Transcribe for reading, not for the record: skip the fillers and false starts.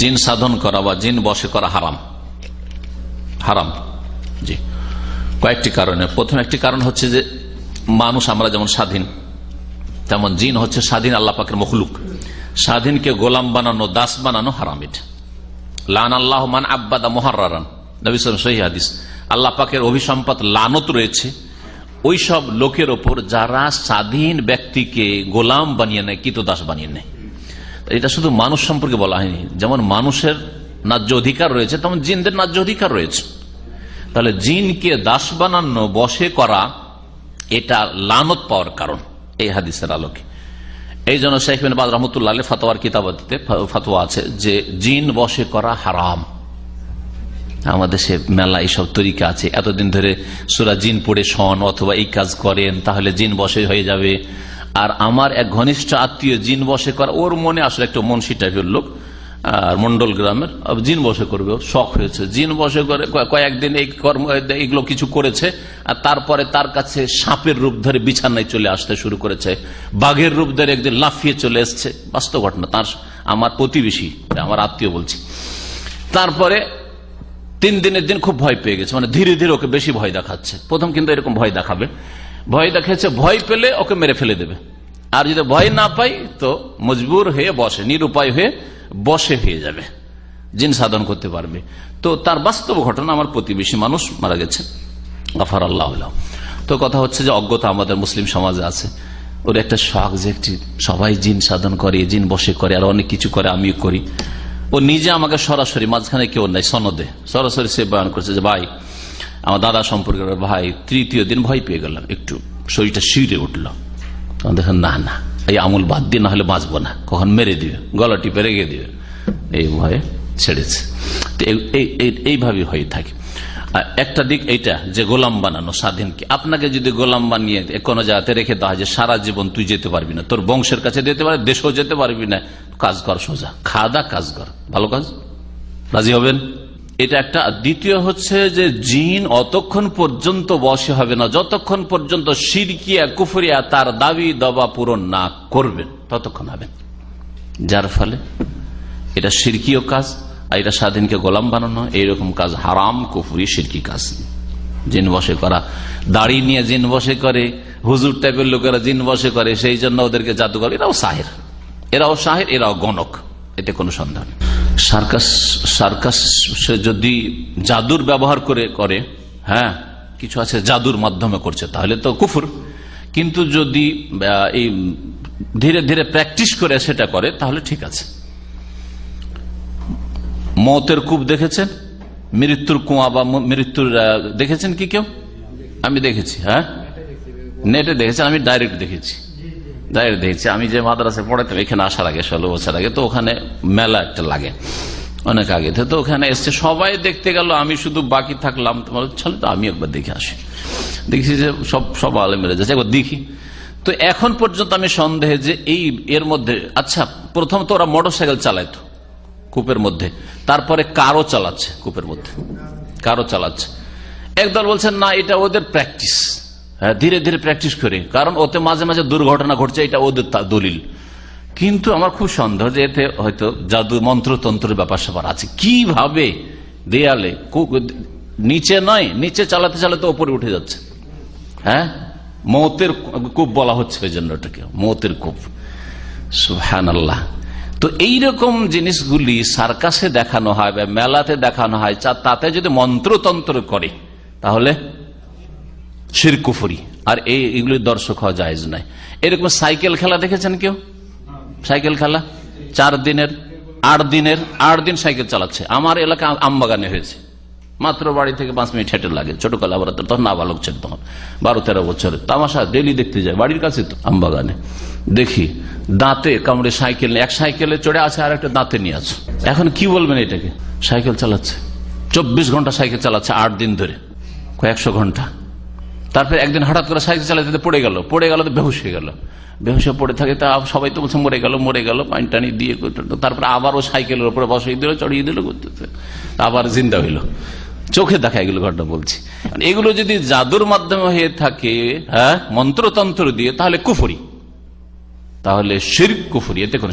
জিন সাধন করা বা জিন বশে করা হারাম। হারাম জি, কয়েকটি কারণে। প্রথম একটি কারণ হচ্ছে যে মানুষ আমরা যেমন স্বাধীন, তেমন জিন হচ্ছে স্বাধীন আল্লাহ পাকের মখলুক। স্বাধীনকে গোলাম বানানো, দাস বানানো হারাম। এটা লান আল্লাহ মান আব্বাদা মুহাররারান, নবী সাল্লাল্লাহু আলাইহি ওয়াসাল্লাম সহিহ হাদিস। আল্লাহ পাকের অভিসম্পাত লানত রয়েছে ওই সব লোকের ওপর যারা স্বাধীন ব্যক্তিকে গোলাম বানিয়ে নেয়, কৃতদাস বানিয়ে নেয়। এটা শুধু মানুষ সম্পর্কে বলা হয়নি, যেমন মানুষের ন্যায্য অধিকার রয়েছে তেমন জিনদের ন্যায্য অধিকার রয়েছে। তাহলে জিনকে দাস বানানো, বশে করা, এটা লানত পাওয়ার কারণ এই হাদিসের আলোকে। এই জন্য শাইখ ইবনে বাজ রাহমাতুল্লাহ আলাইহি ফতোয়ার কিতাবতে ফতোয়া আছে যে জিন বশে করা হারাম। আমাদের দেশে মেলা এইসব তরিকা আছে, এতদিন ধরে সূরা জিন পড়ে শোন অথবা এই কাজ করেন তাহলে জিন বশে হয়ে যাবে। আর আমার এক ঘনিষ্ঠ আত্মীয় জিন বশে করা, ওর মনে আসলে একটা মুন্সি টাইপের লোক, আর মন্ডল গ্রামের, জিন বশে করবে, শখ হয়েছে। জিন বশে করে কয়েকদিন এই কর্ম এগুলো কিছু করেছে, আর তারপরে তার কাছে সাপের রূপ ধরে বিছানায় চলে আসতে শুরু করেছে, বাঘের রূপ ধরে একদিন লাফিয়ে চলে এসছে। বাস্তব ঘটনা, তার আমার প্রতিবেশী, আমার আত্মীয় বলছি। তারপরে 3 দিনের দিন খুব ভয় পেয়ে গেছে, মানে ধীরে ধীরে ওকে বেশি ভয় দেখাচ্ছে। প্রথম কিন্তু এরকম ভয় দেখাবে, ভয় দেখাচ্ছে, ভয় পেলে ওকে মেরে ফেলে দেবে। আর যদি ভয় না পাই তো মজবুর হয়ে বসে, নিরুপায় হয়ে বসে হয়ে যাবে, জিন সাধন করতে পারবে। তো তার বাস্তব ঘটনা, আমার প্রতিবেশী মানুষ মারা গেছে, গফার আল্লাহ। তো কথা হচ্ছে যে অজ্ঞতা আমাদের মুসলিম সমাজে আছে। ওর একটা শখ যে একটি সবাই জিন সাধন করে, জিন বসে করে, আর অনেক কিছু করে, আমিও করি। ও নিজে আমাকে সরাসরি, মাঝখানে কেউ নাই, সনদে সরাসরি সে বয়ান করছে যে ভাই, আমার দাদা সম্পর্কে, ভাই 3য় দিন ভয় পেয়ে গেলাম, একটু শরীরটা শিউরে উঠলো। দেখেন না না, এই আমল বাদ দিয়ে না হলে বাঁচবো না, কখন মেরে দিবে, গলা টিপে রেখে দিবে, এই ভয়ে ছেড়েছে। এইভাবে হয়ে থাকে। একটা দিক এইটা যে গোলাম বানানো স্বাধীনকে। আপনাকে যদি গোলাম বানিয়ে কোনো জায়গাতে রেখে দেওয়া হয় যে সারা জীবন তুই যেতে পারবি না, তোর বংশের কাছে যেতে পারবি, দেশেও যেতে পারবি না, কাজ কর, সোজা খাওয়া কাজ কর, ভালো কাজ, রাজি হবেন? এটা একটা। দ্বিতীয় হচ্ছে যে জিন অতক্ষণ পর্যন্ত বশে হবে না যতক্ষণ পর্যন্ত শিরকিয়া কুফরিয়া তার দাবি দাবা পূরণ না করবেন, ততক্ষণ হবেন। যার ফলে এটা শিরকীয় কাজ, আর এটা স্বাধীনকে গোলাম বানানো, এইরকম কাজ হারাম, কুফরি, শিরকি কাজ। জিন বশে করা, দাড়ি নিয়ে জিন বশে করে, হুজুর টাইপের লোকেরা জিন বশে করে, সেই জন্য ওদেরকে জাদুঘর, এরাও সাহের, এরাও গণক, এতে কোনো সন্দেহ নেই। সার্কাস যদি জাদুর ব্যবহার করে, হ্যাঁ কিছু আছে জাদুর মাধ্যমে করছে, তাহলে তো কুফর। কিন্তু যদি এই ধীরে ধীরে প্র্যাকটিস করে সেটা করে, তাহলে ঠিক আছে। মৌতের কূপ দেখেছেন, মৃত্যুর কুয়া বা মৃত্যুর দেখেছেন কি কেউ? আমি দেখেছি, হ্যাঁ নেটে দেখেছি, আমি ডাইরেক্ট দেখেছি। আমি যে মাদ্রাসায় পড়াতাম এখানে আসার আগে, 16 বছর আগে, তো ওখানে মেলা একটা লাগে অনেক আগে, তো ওখানে এসছে, সবাই দেখতে গেল, আমি শুধু বাকি থাকলাম। চলে তো আমি একবার দেখে আসি, দেখছি যে সব আলেমেরা যাচ্ছে, একবার দেখি। তো এখন পর্যন্ত আমি সন্দেহে যে এর মধ্যে, আচ্ছা প্রথম তো ওরা মোটরসাইকেল চালাইতো কূপের মধ্যে, তারপরে কারও চালাচ্ছে কূপের মধ্যে, কারও চালাচ্ছে। একদল বলছেন না, এটা ওদের প্র্যাকটিস, হ্যাঁ ধীরে ধীরে প্র্যাকটিস করে, কারণ ওতে মাঝে মাঝে দুর্ঘটনা ঘটছে, এটা ওদের দলিল। কিন্তু আমার খুব সন্দেহ যে এতে হয়তো জাদু মন্ত্রতন্ত্রের ব্যাপার স্যাপার আছে। কিভাবে দেয়ালে নিচে নয়, নিচে চালাতে চালাতে ওপরে উঠে যাচ্ছে, হ্যাঁ মৌতের কূপ বলা হচ্ছে ওই জন্য, ওটাকে মৌতের কূপ, সুবহানাল্লাহ। তো এইরকম জিনিসগুলি সার্কাসে দেখানো হয় বা মেলাতে দেখানো হয়, তাতে যদি মন্ত্রতন্ত্র করে তাহলে শিরক কুফরি, আর এইগুলি দর্শক হওয়া জায়েজ নাই। এরকম সাইকেল খেলা দেখেছেন কেউ? সাইকেল খেলা 4 দিনের 8 দিন সাইকেল চালাচ্ছে। আমার এলাকা আমবাগানে হয়েছে, মাত্র বাড়ি থেকে 5 মিনিট হেঁটে লাগে, ছোটকালে আবার তখন নাবালক ছিল, তখন 12-13 বছরের তামাশা ডেলি দেখতে যায়, বাড়ির কাছে তো আমবাগানে। দেখি দাঁতে কামড়ে সাইকেল, এক সাইকেলে চড়ে আছে আর একটা দাঁতে নিয়ে আছে। এখন কি বলবেন এটাকে? সাইকেল চালাচ্ছে 24 ঘন্টা, সাইকেল চালাচ্ছে 8 দিন ধরে, কয়েকশো ঘন্টা। তারপরে একদিন হঠাৎ করে সাইকেল চালাতে পড়ে গেল তো বেহুশ হয়ে গেল, বেহুশ হয়ে পড়ে থাকে। তা সবাই তো বলছে মরে গেল, পানি টানি দিয়ে। তারপরে আবার ও সাইকেলের উপরে বসিয়ে দিল, চড়িয়ে দিল, করতেছে, আবার জিন্দা হইল। চোখে দেখা এগুলো ঘটনা বলছি। এগুলো যদি জাদুর মাধ্যমে হয়ে থাকে, হ্যাঁ মন্ত্রতন্ত্র দিয়ে, তাহলে কুফরি, তাহলে শিরক কুফরি, এতে কোন